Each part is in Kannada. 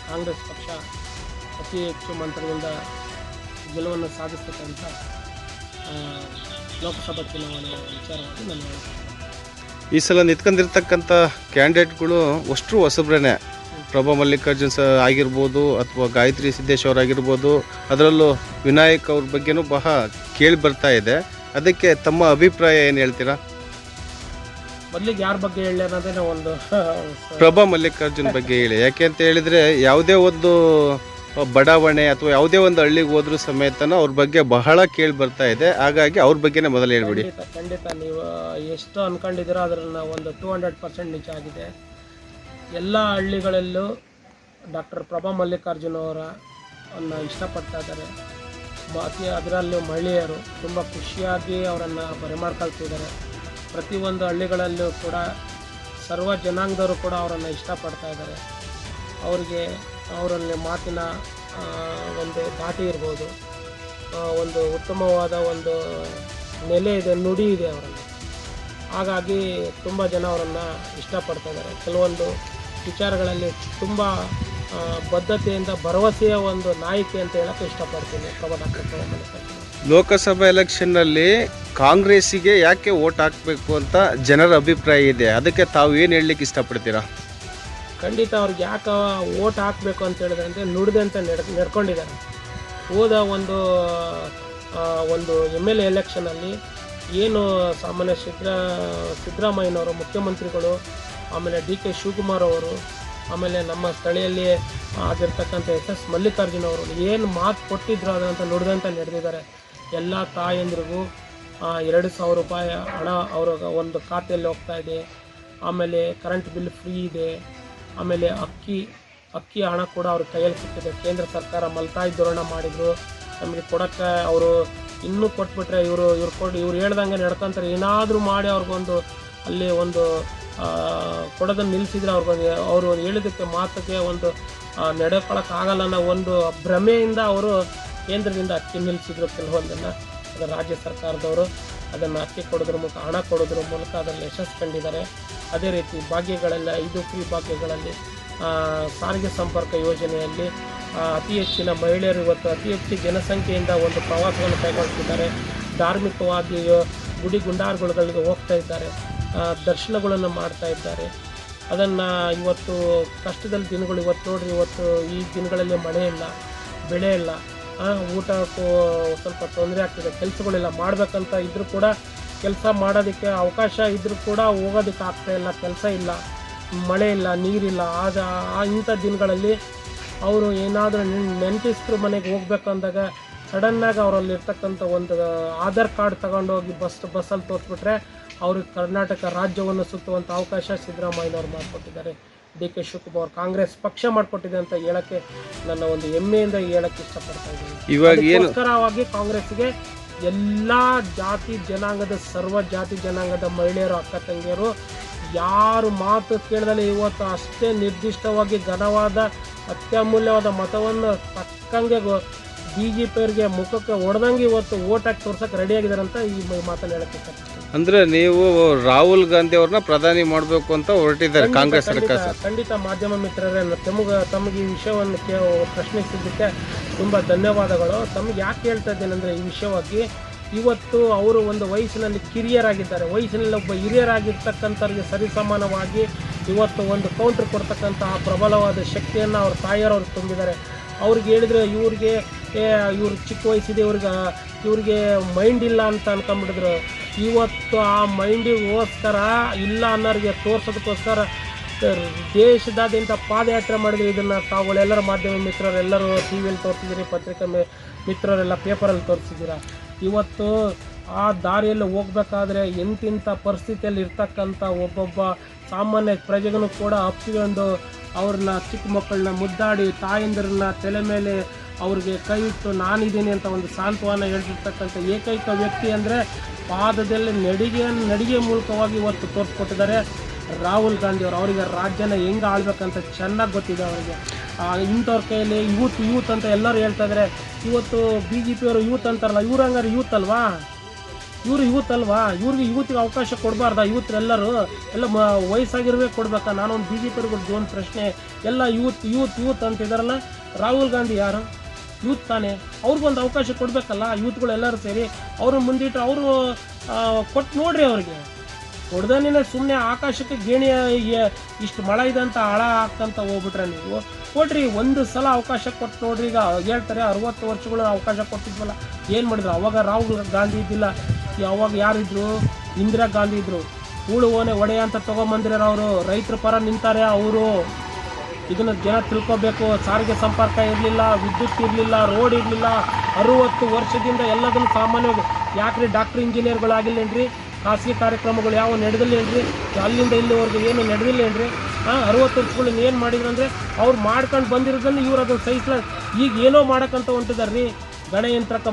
ಕಾಂಗ್ರೆಸ್ ಪಕ್ಷ ಅತಿ ಹೆಚ್ಚು ಮಂತ್ರದಿಂದ ಗೆಲುವನ್ನು ಸಾಧಿಸ್ತಕ್ಕಂಥ ಲೋಕಸಭಾ ಚುನಾವಣೆಯ ವಿಚಾರವಾಗಿ ನಾನು ಹೇಳ್ತೀನಿ. ಈ ಸಲ ನಿಂತ್ಕೊಂಡಿರ್ತಕ್ಕಂಥ ಕ್ಯಾಂಡಿಡೇಟ್ಗಳು ಅಷ್ಟು ಹೊಸಬ್ರೇನೆ. ಪ್ರಭಾ ಮಲ್ಲಿಕಾರ್ಜುನ್ ಆಗಿರ್ಬೋದು ಅಥವಾ ಗಾಯತ್ರಿ ಸಿದ್ದೇಶ್ ಅವರಾಗಿರ್ಬೋದು, ಅದರಲ್ಲೂ ವಿನಾಯಕ್ ಅವ್ರ ಬಗ್ಗೆನೂ ಬಹಳ ಕೇಳಿ ಬರ್ತಾ ಇದೆ. ಅದಕ್ಕೆ ತಮ್ಮ ಅಭಿಪ್ರಾಯ ಏನು ಹೇಳ್ತೀರಾ? ಮೊದಲಿಗೆ ಯಾರ ಬಗ್ಗೆ ಹೇಳಿ ಅನ್ನೋದೇ ಒಂದು ಪ್ರಭಾ ಮಲ್ಲಿಕಾರ್ಜುನ್ ಬಗ್ಗೆ ಹೇಳಿ. ಯಾಕೆ ಅಂತ ಹೇಳಿದರೆ ಯಾವುದೇ ಒಂದು ಬಡಾವಣೆ ಅಥವಾ ಯಾವುದೇ ಒಂದು ಹಳ್ಳಿಗೆ ಹೋದ್ರೂ ಸಮೇತನೂ ಅವ್ರ ಬಗ್ಗೆ ಬಹಳ ಕೇಳಿ ಬರ್ತಾ ಇದೆ. ಹಾಗಾಗಿ ಅವ್ರ ಬಗ್ಗೆನೇ ಮೊದಲು ಹೇಳ್ಬಿಡಿ. ಖಂಡಿತ ನೀವು ಎಷ್ಟು ಅಂದ್ಕೊಂಡಿದ್ದೀರೋ ಅದನ್ನು ಒಂದು 200% ನಿಜ ಆಗಿದೆ. ಎಲ್ಲ ಹಳ್ಳಿಗಳಲ್ಲೂ ಡಾಕ್ಟರ್ ಪ್ರಭಾ ಮಲ್ಲಿಕಾರ್ಜುನ್ ಅವರನ್ನು ಇಷ್ಟಪಡ್ತಾ ಇದ್ದಾರೆ. ಅದರಲ್ಲೂ ಮಹಿಳೆಯರು ತುಂಬ ಖುಷಿಯಾಗಿ ಅವರನ್ನು ಬರಮಾಡ್ಕೊಳ್ತಿದ್ದಾರೆ. ಪ್ರತಿಯೊಂದು ಹಳ್ಳಿಗಳಲ್ಲೂ ಕೂಡ ಸರ್ವ ಜನಾಂಗದವರು ಕೂಡ ಅವರನ್ನು ಇಷ್ಟಪಡ್ತಾ ಇದ್ದಾರೆ. ಅವರಲ್ಲಿ ಮಾತಿನ ಒಂದು ಧಾಟಿ ಇರ್ಬೋದು, ಒಂದು ಉತ್ತಮವಾದ ಒಂದು ನೆಲೆ ಇದೆ, ನುಡಿ ಇದೆ ಅವರಲ್ಲಿ. ಹಾಗಾಗಿ ತುಂಬ ಜನ ಅವರನ್ನು ಇಷ್ಟಪಡ್ತಾ ಇದ್ದಾರೆ. ಕೆಲವೊಂದು ವಿಚಾರಗಳಲ್ಲಿ ತುಂಬ ಬದ್ಧತೆಯಿಂದ ಭರವಸೆಯ ಒಂದು ನಾಯಕಿ ಅಂತ ಹೇಳೋಕ್ಕೆ ಇಷ್ಟಪಡ್ತೀನಿ ಡಾಕ್ಟರ್ ಪ್ರಭಾ ಮಲ್ಲಿಕಾರ್ಜುನ್. ಲೋಕಸಭಾ ಎಲೆಕ್ಷನ್ನಲ್ಲಿ ಕಾಂಗ್ರೆಸ್ಸಿಗೆ ಯಾಕೆ ವೋಟ್ ಹಾಕಬೇಕು ಅಂತ ಜನರ ಅಭಿಪ್ರಾಯ ಇದೆ. ಅದಕ್ಕೆ ತಾವು ಏನು ಹೇಳಲಿಕ್ಕೆ ಇಷ್ಟಪಡ್ತೀರಾ? ಖಂಡಿತ ಅವ್ರಿಗೆ ಯಾಕೆ ವೋಟ್ ಹಾಕಬೇಕು ಅಂತ ಹೇಳಿದ್ರೆ ಅಂದರೆ ನುಡಿದಂತೆ ನಡ್ಕೊಂಡಿದ್ದಾರೆ. ಹೋದ ಒಂದು MLA ಎಲೆಕ್ಷನಲ್ಲಿ ಏನು ಸಾಮಾನ್ಯ ಸಿದ್ದರಾಮಯ್ಯನವರು ಮುಖ್ಯಮಂತ್ರಿಗಳು, ಆಮೇಲೆ DK ಶಿವಕುಮಾರ್ ಅವರು, ಆಮೇಲೆ ನಮ್ಮ ಸ್ಥಳೀಯಲ್ಲಿ ಆಗಿರ್ತಕ್ಕಂಥ SS ಮಲ್ಲಿಕಾರ್ಜುನ್ ಅವರು ಏನು ಮಾತು ಕೊಟ್ಟಿದ್ರು ಅದಂತ ನುಡಿದಂತೆ ನಡೆದಿದ್ದಾರೆ. ಎಲ್ಲ ತಾಯಂದ್ರಿಗೂ 2,000 ರೂಪಾಯಿ ಹಣ ಅವರ ಒಂದು ಖಾತೆಯಲ್ಲಿ ಹೋಗ್ತಾ ಇದೆ. ಆಮೇಲೆ ಕರೆಂಟ್ ಬಿಲ್ ಫ್ರೀ ಇದೆ. ಆಮೇಲೆ ಅಕ್ಕಿ ಹಣ ಕೂಡ ಅವ್ರ ಕೈಯಲ್ಲಿ ಸಿಕ್ಕಿದೆ. ಕೇಂದ್ರ ಸರ್ಕಾರ ಮಲ್ತಾಯಿ ಧೋರಣೆ ಮಾಡಿದರು, ನಮಗೆ ಕೊಡೋಕ್ಕೆ ಅವರು ಇನ್ನೂ ಕೊಟ್ಬಿಟ್ರೆ ಇವ್ರು ಹೇಳ್ದಂಗೆ ನಡ್ಕೊಂತಾರೆ. ಏನಾದರೂ ಮಾಡಿ ಅವ್ರಿಗೊಂದು ಅಲ್ಲಿ ಒಂದು ಕೊಡೋದನ್ನು ನಿಲ್ಲಿಸಿದ್ರೆ ಅವರು ಹೇಳಿದ್ದಕ್ಕೆ ಮಾತಕ್ಕೆ ಒಂದು ನಡೆಕೊಳ್ಳೋಕ್ಕಾಗಲ್ಲ ಅನ್ನೋ ಒಂದು ಭ್ರಮೆಯಿಂದ ಅವರು ಕೇಂದ್ರದಿಂದ ಅಕ್ಕಿ ನಿಲ್ಲಿಸಿದ್ರು. ಕೆಲವೊಂದನ್ನು ಅದು ರಾಜ್ಯ ಸರ್ಕಾರದವರು ಅದನ್ನು ಅಕ್ಕಿ ಕೊಡೋದ್ರ ಮೂಲಕ, ಹಣ ಕೊಡೋದ್ರ ಮೂಲಕ ಅದರಲ್ಲಿ ಯಶಸ್ಸು ಕಂಡಿದ್ದಾರೆ. ಅದೇ ರೀತಿ ಭಾಗ್ಯಗಳೆಲ್ಲ 5 ಫ್ರೀ ಭಾಗ್ಯಗಳಲ್ಲಿ, ಸಾರಿಗೆ ಸಂಪರ್ಕ ಯೋಜನೆಯಲ್ಲಿ ಅತಿ ಹೆಚ್ಚಿನ ಮಹಿಳೆಯರು ಇವತ್ತು ಅತಿ ಹೆಚ್ಚು ಜನಸಂಖ್ಯೆಯಿಂದ ಒಂದು ಪ್ರವಾಸವನ್ನು ಕೈಗೊಳ್ತಿದ್ದಾರೆ. ಧಾರ್ಮಿಕವಾಗಿ ಗುಡಿ ಗುಂಡಾರಗಳಿಗೆ ಹೋಗ್ತಾ ಇದ್ದಾರೆ, ದರ್ಶನಗಳನ್ನು ಮಾಡ್ತಾ ಇದ್ದಾರೆ. ಅದನ್ನು ಇವತ್ತು ಕಷ್ಟದಲ್ಲಿ ದಿನಗಳು ಇವತ್ತು ನೋಡ್ರಿ, ಇವತ್ತು ಈ ದಿನಗಳಲ್ಲಿ ಮಳೆ ಇಲ್ಲ, ಬೆಳೆ ಇಲ್ಲ, ಊಟಕ್ಕೂ ಸ್ವಲ್ಪ ತೊಂದರೆ ಆಗ್ತಿದೆ. ಕೆಲಸಗಳೆಲ್ಲ ಮಾಡಬೇಕಂತ ಇದ್ದರೂ ಕೂಡ ಕೆಲಸ ಮಾಡೋದಕ್ಕೆ ಅವಕಾಶ ಇದ್ದರೂ ಕೂಡ ಹೋಗೋದಕ್ಕೆ ಆಗ್ತಾಯಿಲ್ಲ. ಕೆಲಸ ಇಲ್ಲ, ಮಳೆ ಇಲ್ಲ, ನೀರಿಲ್ಲ. ಇಂಥ ದಿನಗಳಲ್ಲಿ ಅವರು ಏನಾದರೂ ನೆಂಟಿಸ್ತ್ರ ಮನೆಗೆ ಹೋಗ್ಬೇಕಂದಾಗ ಸಡನ್ನಾಗಿ ಅವರಲ್ಲಿರ್ತಕ್ಕಂಥ ಒಂದು ಆಧಾರ್ ಕಾರ್ಡ್ ತಗೊಂಡೋಗಿ ಬಸ್ಸಲ್ಲಿ ತೋರಿಸ್ಬಿಟ್ರೆ ಅವ್ರಿಗೆ ಕರ್ನಾಟಕ ರಾಜ್ಯವನ್ನು ಸುತ್ತುವಂಥ ಅವಕಾಶ ಸಿದ್ದರಾಮಯ್ಯನವ್ರು ಮಾಡಿಕೊಟ್ಟಿದ್ದಾರೆ. DK ಶಿವಕುಮಾರ್ ಕಾಂಗ್ರೆಸ್ ಪಕ್ಷ ಮಾಡಿಕೊಟ್ಟಿದೆ ಅಂತ ಹೇಳೋಕ್ಕೆ ನನ್ನ ಒಂದು ಹೆಮ್ಮೆಯಿಂದ ಹೇಳೋಕ್ಕೆ ಇಷ್ಟಪಡ್ತಾ ಇದ್ದೀನಿ. ಇವಾಗೋಸ್ಕರವಾಗಿ ಕಾಂಗ್ರೆಸ್ಗೆ ಎಲ್ಲ ಜಾತಿ ಜನಾಂಗದ ಸರ್ವ ಜಾತಿ ಜನಾಂಗದ ಮಹಿಳೆಯರು, ಅಕ್ಕ ತಂಗಿಯರು ಯಾರು ಮಾತು ಕೇಳಿದಲ್ಲಿ ಇವತ್ತು ಅಷ್ಟೇ ನಿರ್ದಿಷ್ಟವಾಗಿ ಘನವಾದ ಅತ್ಯಮೂಲ್ಯವಾದ ಮತವನ್ನು ತಕ್ಕಂಗೆ BJPಯವರಿಗೆ ಮುಖಕ್ಕೆ ಹೊಡೆದಂಗೆ ಇವತ್ತು ಓಟ್ ಹಾಕಿ ತೋರ್ಸಕ್ಕೆ ರೆಡಿಯಾಗಿದ್ದಾರೆ ಅಂತ ಈ ಮಾತನ್ನು ಹೇಳಕ್ಕೆ ಇಷ್ಟಪಡ್ತೀನಿ. ಅಂದರೆ ನೀವು ರಾಹುಲ್ ಗಾಂಧಿ ಅವ್ರನ್ನ ಪ್ರಧಾನಿ ಮಾಡಬೇಕು ಅಂತ ಹೊರಟಿದ್ದಾರೆ ಕಾಂಗ್ರೆಸ್ ಸರ್ಕಾರ? ಖಂಡಿತ ಮಾಧ್ಯಮ ಮಿತ್ರರೇ, ತಮಗೆ ಈ ವಿಷಯವನ್ನು ಪ್ರಶ್ನಿಸಿದ್ದಕ್ಕೆ ತುಂಬ ಧನ್ಯವಾದಗಳು. ತಮಗೆ ಯಾಕೆ ಹೇಳ್ತಾ ಇದ್ದೇನೆ ಅಂದರೆ, ಈ ವಿಷಯವಾಗಿ ಇವತ್ತು ಅವರು ಒಂದು ವಯಸ್ಸಿನಲ್ಲಿ ಕಿರಿಯರಾಗಿದ್ದಾರೆ. ವಯಸ್ಸಿನಲ್ಲಿ ಒಬ್ಬ ಹಿರಿಯರಾಗಿರ್ತಕ್ಕಂಥವ್ರಿಗೆ ಸರಿಸಮಾನವಾಗಿ ಇವತ್ತು ಒಂದು ಕೌಂಟ್ರ್ ಕೊಡ್ತಕ್ಕಂಥ ಪ್ರಬಲವಾದ ಶಕ್ತಿಯನ್ನು ಅವ್ರ ತಾಯಿಯರವ್ರು ತುಂಬಿದ್ದಾರೆ. ಅವ್ರಿಗೆ ಹೇಳಿದ್ರೆ ಇವ್ರು ಚಿಕ್ಕ ವಯಸ್ಸಿದೆ, ಇವ್ರಿಗೆ ಮೈಂಡ್ ಇಲ್ಲ ಅಂತ ಅನ್ಕೊಂಡ್ಬಿಟ್ಟಿದ್ರು. ಇವತ್ತು ಆ ಮೈಂಡಿಗೋಸ್ಕರ ಇಲ್ಲ ಅನ್ನೋರಿಗೆ ತೋರ್ಸೋದಕ್ಕೋಸ್ಕರ ದೇಶದಾದ್ಯಂತ ಪಾದಯಾತ್ರೆ ಮಾಡಿದ್ರು. ಇದನ್ನು ತಾವುಗಳೆಲ್ಲರೂ ಮಾಧ್ಯಮ ಮಿತ್ರರೆಲ್ಲರೂ TV-ಯಲ್ಲಿ ತೋರಿಸಿದ್ದೀರಿ, ಪತ್ರಿಕಾ ಮಿತ್ರರೆಲ್ಲ ಪೇಪರಲ್ಲಿ ತೋರಿಸಿದ್ದೀರ. ಇವತ್ತು ಆ ದಾರಿಯಲ್ಲಿ ಹೋಗ್ಬೇಕಾದ್ರೆ ಎಂತಿಂಥ ಪರಿಸ್ಥಿತಿಯಲ್ಲಿ ಇರ್ತಕ್ಕಂಥ ಒಬ್ಬೊಬ್ಬ ಸಾಮಾನ್ಯ ಪ್ರಜೆಗೂ ಕೂಡ ಅಪ್ಪಿಕೊಂಡು ಅವ್ರನ್ನ ಚಿಕ್ಕ ಮಕ್ಕಳನ್ನ ಮುದ್ದಾಡಿ ತಾಯಂದಿರನ್ನ ತಲೆ ಮೇಲೆ ಅವ್ರಿಗೆ ಕೈ ಇಟ್ಟು ನಾನಿದ್ದೀನಿ ಅಂತ ಒಂದು ಸಾಂತ್ವನ ಹೇಳ್ತಿರ್ತಕ್ಕಂಥ ಏಕೈಕ ವ್ಯಕ್ತಿ ಅಂದರೆ ಪಾದದಲ್ಲಿ ನಡಿಗೆ ಮೂಲಕವಾಗಿ ಇವತ್ತು ತೋರಿಸ್ಕೊಟ್ಟಿದ್ದಾರೆ ರಾಹುಲ್ ಗಾಂಧಿ ಅವರು. ಅವರಿಗೆ ರಾಜ್ಯನ ಹೆಂಗೆ ಆಳ್ಬೇಕಂತ ಚೆನ್ನಾಗಿ ಗೊತ್ತಿದೆ ಅವರಿಗೆ. ಇಂಥವ್ರ ಕೈಯಲ್ಲಿ ಯೂತ್ ಅಂತ ಎಲ್ಲರೂ ಹೇಳ್ತಾ ಇದ್ದಾರೆ. ಇವತ್ತು BJPಯವರು ಯೂತ್ ಅಂತಾರಲ್ಲ, ಇವ್ರು ಹಂಗಾರೆ ಯೂತ್ ಅಲ್ವಾ? ಇವರು ಯೂತ್ ಅಲ್ವಾ, ಯೂತ್ಗೆ ಅವಕಾಶ ಕೊಡಬಾರ್ದಾ? ಯೂತ್ರೆಲ್ಲರೂ ಎಲ್ಲ ವಯಸ್ಸಾಗಿರುವೇ ಕೊಡ್ಬೇಕಾ? ನಾನೊಂದು ಬಿ ಜೆ ಪಿಯವ್ರಿಗೆ ಒಂದು ಪ್ರಶ್ನೆ, ಎಲ್ಲ ಯೂತ್ ಅಂತಿದಾರಲ್ಲ, ರಾಹುಲ್ ಗಾಂಧಿ ಯಾರು? ಯೂತ್ ತಾನೇ, ಅವ್ರಿಗೊಂದು ಅವಕಾಶ ಕೊಡಬೇಕಲ್ಲ. ಯೂತ್ಗಳು ಎಲ್ಲರೂ ಸೇರಿ ಅವರು ಮುಂದಿಟ್ಟು ಅವರು ಕೊಟ್ಟು ನೋಡ್ರಿ. ಅವ್ರಿಗೆ ಕೊಡ್ದೇನೆ ಸುಮ್ಮನೆ ಆಕಾಶಕ್ಕೆ ಗೇಣಿಯ ಇಷ್ಟು ಮಳೆ ಇದೆ ಅಂತ ಹಳ ಹಾಕ್ತಂತ ಹೋಗ್ಬಿಟ್ರೆ ನೀವು ಕೊಡ್ರಿ. ಒಂದು ಸಲ ಅವಕಾಶ ಕೊಟ್ಟು ನೋಡ್ರಿ. ಈಗ ಹೇಳ್ತಾರೆ 60 ವರ್ಷಗಳು ಅವಕಾಶ ಕೊಟ್ಟಿದ್ವಲ್ಲ, ಏನು ಮಾಡಿದ್ರು? ಅವಾಗ ರಾಹುಲ್ ಗಾಂಧಿ ಇದ್ದಿಲ್ಲ, ಅವಾಗ ಯಾರಿದ್ರು? ಇಂದಿರಾ ಗಾಂಧಿ ಇದ್ರು. ಓನೆ ಒಡೆಯ ಅಂತ ತೊಗೊಂಬಂದಿರ ಅವರು, ರೈತರ ಪರ ನಿಂತಾರೆ ಅವರು. ಇದನ್ನು ಜನ ತಿಳ್ಕೊಬೇಕು. ಸಾರಿಗೆ ಸಂಪರ್ಕ ಇರಲಿಲ್ಲ, ವಿದ್ಯುತ್ ಇರಲಿಲ್ಲ, ರೋಡ್ ಇರಲಿಲ್ಲ. 60 ವರ್ಷದಿಂದ ಎಲ್ಲದನ್ನು ಸಾಮಾನ್ಯವಾಗಿ ಯಾಕ್ರಿ ಡಾಕ್ಟ್ರ್ ಇಂಜಿನಿಯರ್ಗಳಾಗಿಲ್ಲೇನ್ರಿ? ಖಾಸಗಿ ಕಾರ್ಯಕ್ರಮಗಳು ಯಾವ ನಡೆದಿಲ್ಲೇನ್ರಿ? ಅಲ್ಲಿಂದ ಇಲ್ಲಿವರೆಗೂ ಏನು ನಡೆದಿಲ್ಲೇನ್ರಿ? 60 ವರ್ಷಗಳು ಏನು ಮಾಡಿದ್ರು ಅಂದರೆ ಅವ್ರು ಮಾಡ್ಕೊಂಡು ಬಂದಿರೋದನ್ನು ಇವ್ರು ಅದನ್ನು ಸಹಿಸ್ಲ. ಈಗ ಏನೋ ಮಾಡೋಕ್ಕಂತ ಹೊಂಟಿದಾರ್ರಿ. ಗಣಯಂತ್ರಕ್ಕೆ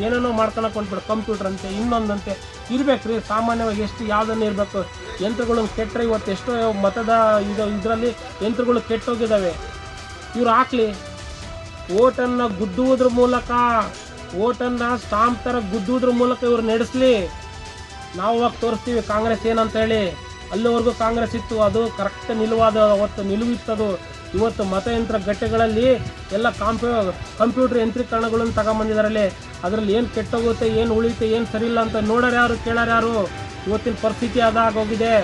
ಏನೇನೋ ಮಾಡ್ಕೊಳಕ್ಕೆ ಹೊಂಟ್ಬಿಡು. ಕಂಪ್ಯೂಟರ್ ಅಂತೆ, ಇನ್ನೊಂದಂತೆ ಇರ್ಬೇಕ್ರಿ. ಸಾಮಾನ್ಯವಾಗಿ ಎಷ್ಟು ಯಾವುದನ್ನು ಇರಬೇಕು. ಯಂತ್ರಗಳು ಕೆಟ್ಟರೆ ಇವತ್ತು ಎಷ್ಟೋ ಇದರಲ್ಲಿ ಯಂತ್ರಗಳು ಕೆಟ್ಟೋಗಿದ್ದಾವೆ. ಇವ್ರು ಹಾಕ್ಲಿ. ಓಟನ್ನು ಗುದ್ದುವುದ್ರ ಮೂಲಕ, ಓಟನ್ನು ಸ್ಟಾಂಪ್ ಥರ ಗುದ್ದುವುದ್ರ ಮೂಲಕ ಇವ್ರು ನಡೆಸಲಿ. ನಾವು ಅವಾಗ ತೋರಿಸ್ತೀವಿ ಕಾಂಗ್ರೆಸ್ ಏನಂತ ಹೇಳಿ. ಅಲ್ಲಿವರೆಗೂ ಕಾಂಗ್ರೆಸ್ ಇತ್ತು, ಅದು ಕರೆಕ್ಟ್ ನಿಲುವಾದ ಅವತ್ತು ನಿಲುವಿತ್ತದು. ಇವತ್ತು ಮತಯಂತ್ರ ಗಟ್ಟೆಗಳಲ್ಲಿ ಎಲ್ಲ ಕಂಪ್ಯೂಟರ್ ಯಂತ್ರೀಕರಣಗಳನ್ನು ತಗೊಂಬಂದಿದ್ದಾರಲ್ಲಿ. ಅದರಲ್ಲಿ ಏನು ಕೆಟ್ಟೋಗುತ್ತೆ, ಏನು ಉಳಿಯುತ್ತೆ, ಏನು ಸರಿ ಇಲ್ಲ ಅಂತ ನೋಡೋರು ಯಾರು, ಕೇಳೋರು ಯಾರು? ಇವತ್ತಿನ ಪರಿಸ್ಥಿತಿ ಅದಾಗೋಗಿದೆ.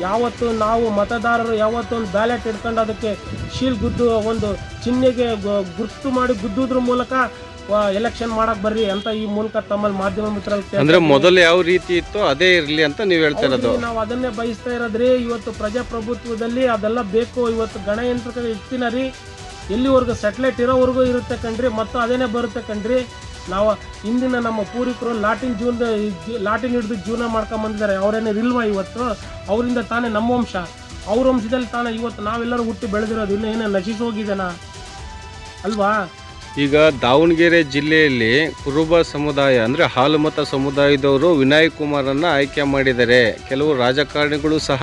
ಯಾವತ್ತು ನಾವು ಮತದಾರರು ಯಾವತ್ತೊಂದು ಬ್ಯಾಲೆಟ್ ಇಟ್ಕೊಂಡು ಅದಕ್ಕೆ ಶೀಲ್ ಗುದ್ದು ಒಂದು ಚಿಹ್ನೆಗೆ ಗುರ್ತು ಮಾಡಿ ಗುದ್ದುದ್ರ ಮೂಲಕ ಎಲೆಕ್ಷನ್ ಮಾಡಕ್ ಬರ್ರಿ ಅಂತ ಈ ಮೂಲಕ ತಮ್ಮಲ್ಲಿ ಮಾಧ್ಯಮ ಮಿತ್ರರಲ್ಲಿ ಅಂದ್ರೆ ಮೊದಲು ಯಾವ ರೀತಿ ಇತ್ತು ಅದೇ ಇರಲಿ ಅಂತ ನೀವು ಹೇಳ್ತಾ ಇರೋದು. ನಾವು ಅದನ್ನೇ ಬಯಸ್ತಾ ಇರೋದ್ರಿ. ಇವತ್ತು ಪ್ರಜಾಪ್ರಭುತ್ವದಲ್ಲಿ ಅದೆಲ್ಲ ಬೇಕು. ಇವತ್ತು ಗಣಯಂತ್ರಕ್ಕೆ ಇರ್ತೀನ ರೀ, ಎಲ್ಲಿವರೆಗೂ ಸ್ಯಾಟಲೈಟ್ ಇರೋವರೆಗೂ ಇರುತ್ತೆ ಕಣ್ರಿ, ಮತ್ತು ಅದೇನೇ ಬರುತ್ತೆ ಕಣ್ರಿ. ನಾವು ಇಂದಿನ ನಮ್ಮ ಪೂರ್ವಿಕರು ಲಾಟಿನ್ ಹಿಡಿದು ಜೀವನ ಮಾಡ್ಕೊಂಬಂದಿದ್ದಾರೆ. ಅವರೇನೇ ಇಲ್ವಾ ಇವತ್ತು? ಅವರಿಂದ ತಾನೇ ನಮ್ಮ ವಂಶ, ಅವ್ರ ವಂಶದಲ್ಲಿ ತಾನೇ ಇವತ್ತು ನಾವೆಲ್ಲರೂ ಹುಟ್ಟಿ ಬೆಳೆದಿರೋದು. ಇನ್ನೂ ಏನೋ ನಶಿಸಿ ಹೋಗಿದ್ದೇನಾ ಅಲ್ವಾ? ಈಗ ದಾವಣಗೆರೆ ಜಿಲ್ಲೆಯಲ್ಲಿ ಕುರುಬ ಸಮುದಾಯ ಅಂದರೆ ಹಾಲುಮತ ಸಮುದಾಯದವರು ವಿನಾಯಕ್ ಕುಮಾರನ್ನ ಆಯ್ಕೆ ಮಾಡಿದ್ದಾರೆ. ಕೆಲವು ರಾಜಕಾರಣಿಗಳು ಸಹ